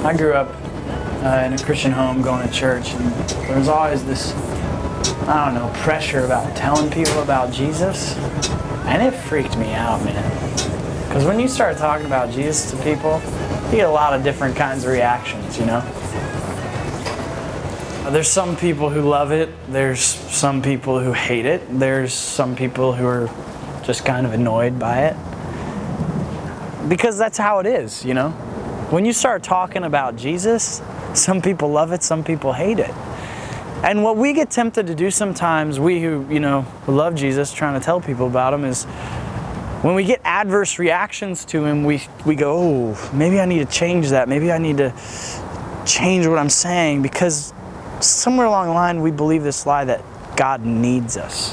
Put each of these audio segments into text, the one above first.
I grew up in a Christian home going to church, and there was always this, I don't know, pressure about telling people about Jesus, and it freaked me out, man. Because when you start talking about Jesus to people, you get a lot of different kinds of reactions, you know? There's some people who love it, there's some people who hate it, there's some people who are just kind of annoyed by it. Because that's how it is, you know? When you start talking about Jesus, some people love it, some people hate it. And what we get tempted to do sometimes, we who, who love Jesus, trying to tell people about him, is when we get adverse reactions to him, we go, oh, maybe I need to change that. Maybe I need to change what I'm saying, because somewhere along the line we believe this lie that God needs us.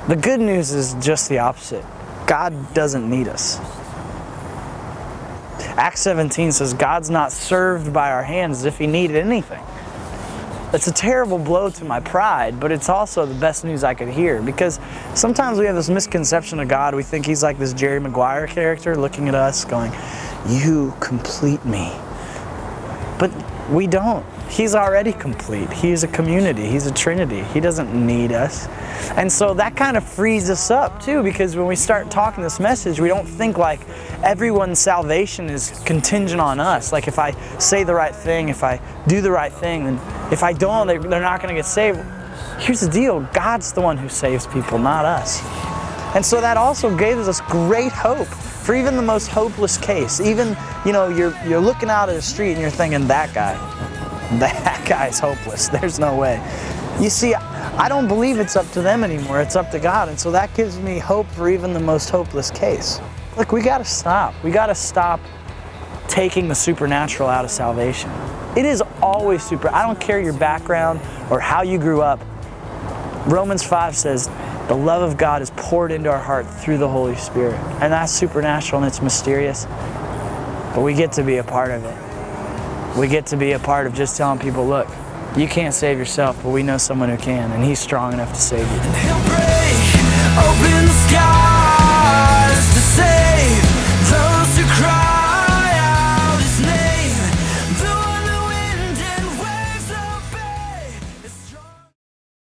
The good news is just the opposite. God doesn't need us. Acts 17 says God's not served by our hands as if he needed anything. It's a terrible blow to my pride, but it's also the best news I could hear, because sometimes we have this misconception of God. We think he's like this Jerry Maguire character looking at us going, you complete me. But we don't. He's already complete. He's a community. He's a Trinity. He doesn't need us. And so that kind of frees us up too, because when we start talking this message, we don't think like everyone's salvation is contingent on us. Like if I say the right thing, if I do the right thing, then if I don't, they're not going to get saved. Here's the deal. God's the one who saves people, not us. And so that also gave us great hope for even the most hopeless case. Even, you're looking out at the street and you're thinking, that guy's hopeless. There's no way. You see, I don't believe it's up to them anymore. It's up to God. And so that gives me hope for even the most hopeless case. Look, we got to stop. We got to stop taking the supernatural out of salvation. It is always super. I don't care your background or how you grew up. Romans 5 says, the love of God is poured into our heart through the Holy Spirit. And that's supernatural and it's mysterious. But we get to be a part of it. We get to be a part of just telling people, look, you can't save yourself, but we know someone who can, and he's strong enough to save you.